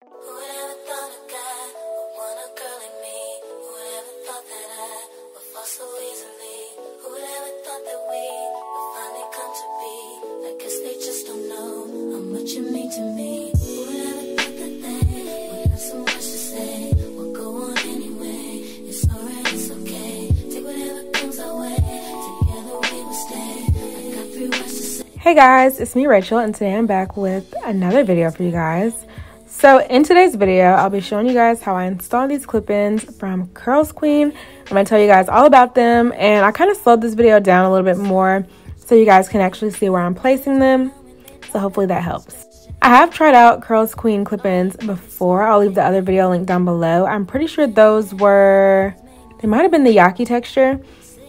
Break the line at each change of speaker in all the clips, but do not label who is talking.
Whoever thought a guy would want a girl like me? Whoever thought that I would fall so easily? Whoever thought that we would finally come to be? I guess they just don't know how much you mean to me. Whoever thought that they would have so much to say? We'll go on anyway. It's alright, it's okay. Take whatever comes our way. Together we will stay. I got 3 words to say.
Hey guys, it's me Rachel, and today I'm back with another video for you guys. So in today's video, I'll be showing you guys how I install these clip-ins from Curlsqueen. I'm going to tell you guys all about them, and I kind of slowed this video down a little bit more so you guys can actually see where I'm placing them. So hopefully that helps. I have tried out Curlsqueen clip-ins before. I'll leave the other video link down below. I'm pretty sure those were, they might have been the Yaki texture,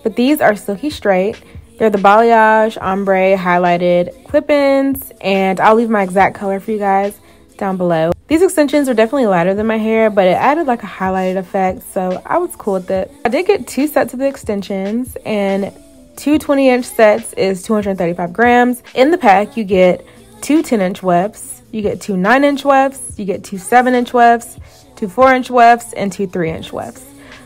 but these are silky straight. They're the balayage ombre highlighted clip-ins, and I'll leave my exact color for you guys down below. These extensions are definitely lighter than my hair, but it added like a highlighted effect, so I was cool with it. I did get 2 sets of the extensions, and 2 20-inch sets is 235 grams. In the pack, you get 2 10-inch wefts, you get 2 9-inch wefts, you get 2 7-inch wefts, 2 4-inch wefts, and 2 3-inch wefts.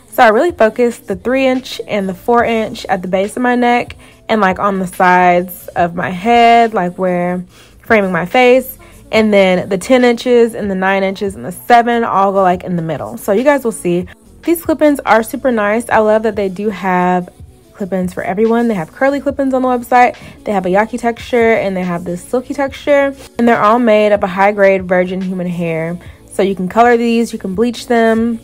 So I really focused the 3-inch and the 4-inch at the base of my neck and like on the sides of my head, like where framing my face. And then the 10 inches and the 9 inches and the 7 all go like in the middle. So you guys will see. These clip-ins are super nice. I love that they do have clip-ins for everyone. They have curly clip-ins on the website. They have a yaki texture and they have this silky texture. And they're all made of a high-grade virgin human hair. So you can color these, you can bleach them.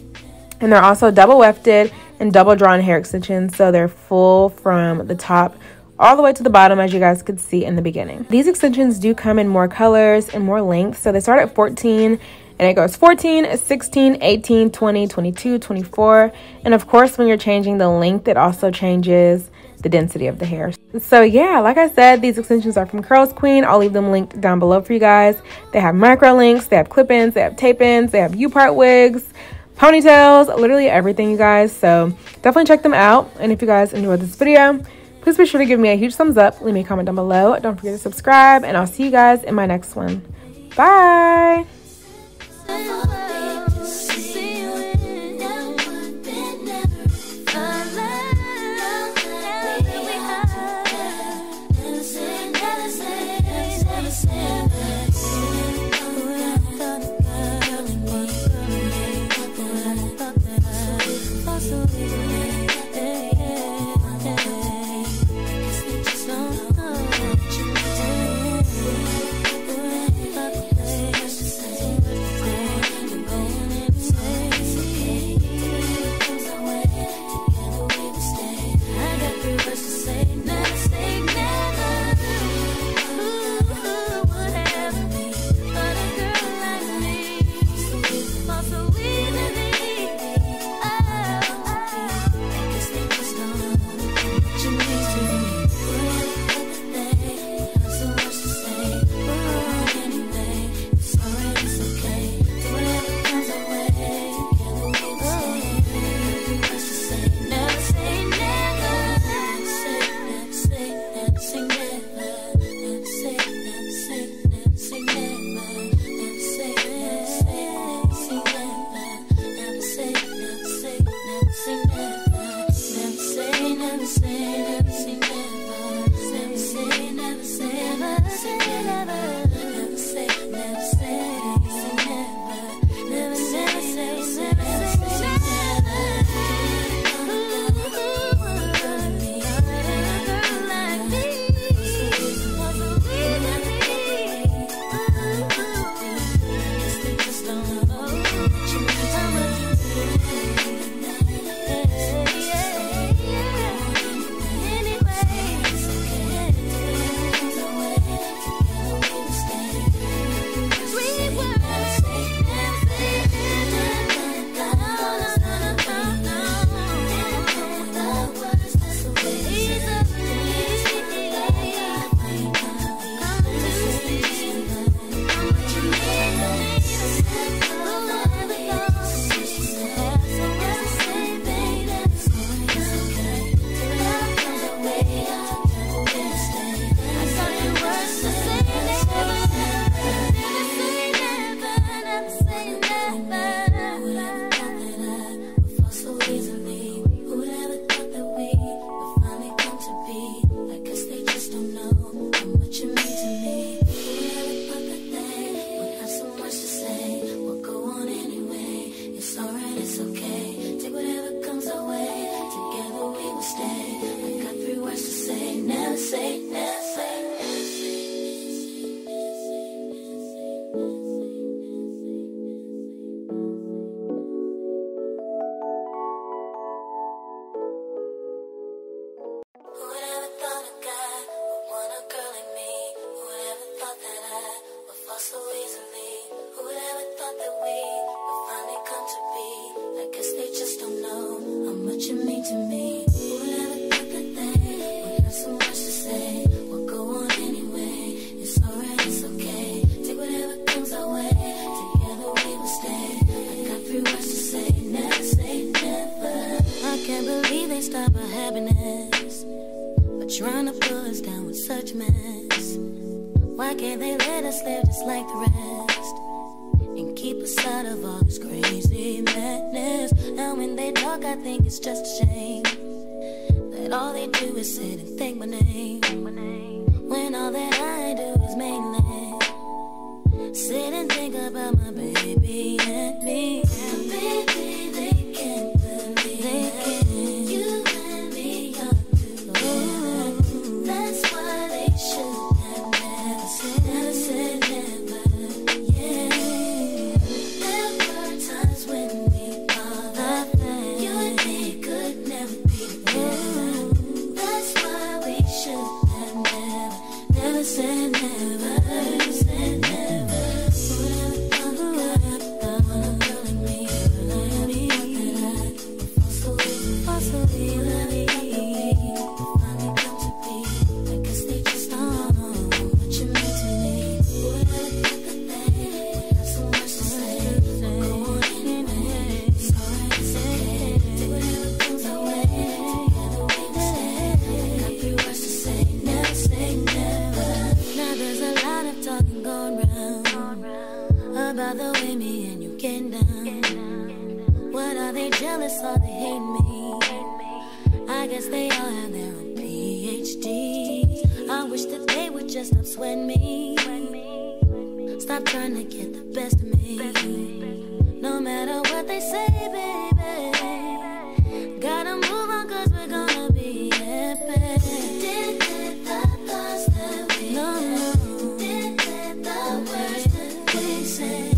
And they're also double wefted and double drawn hair extensions. So they're full from the top all the way to the bottom, as you guys could see in the beginning. These extensions do come in more colors and more lengths. So they start at 14 and it goes 14, 16, 18, 20, 22, 24. And of course, when you're changing the length, it also changes the density of the hair. So yeah, like I said, these extensions are from Curlsqueen. I'll leave them linked down below for you guys. They have micro links, they have clip-ins, they have tape-ins, they have U-part wigs, ponytails, literally everything, you guys. So definitely check them out. And if you guys enjoyed this video, please be sure to give me a huge thumbs up. Leave me a comment down below. Don't forget to subscribe, and I'll see you guys in my next one. Bye.
Just say Why can't they let us live just like the rest and keep us out of all this crazy madness? And when they talk, I think it's just a shame that all they do is sit and think my name, when all that I do is mainly sit and think about my baby and me. And baby, they can't believe it. You and me are together. That's why they should have never said never. Yeah, there were times when we thought that you and me could never be together. That's why we should have never said never. Said never. About the way me and you get down. What are they jealous or they hate me? I guess they all have their own PhD. I wish that they would just stop sweating me. Stop trying to get the best of me. No matter what they say, baby, gotta move on 'cause we're gonna be epic. Did the thoughts that we know? Did the words that we say?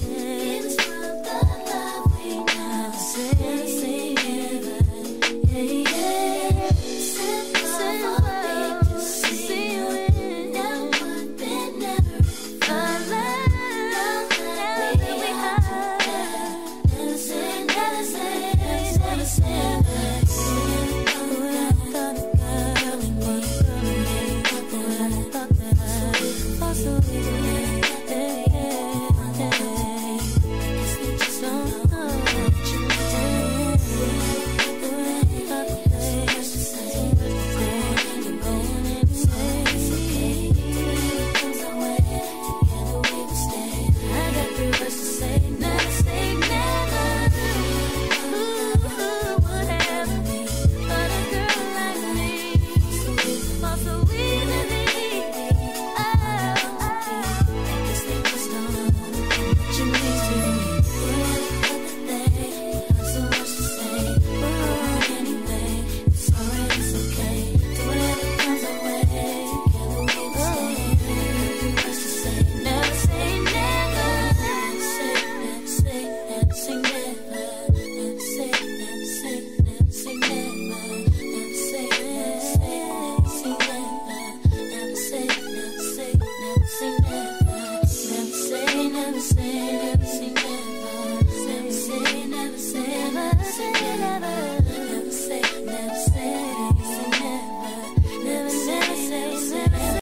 It's from the love we now say never. Yeah, yeah. Simple, to see you in. Never been, never alive. Now that we have never say, never say, never say.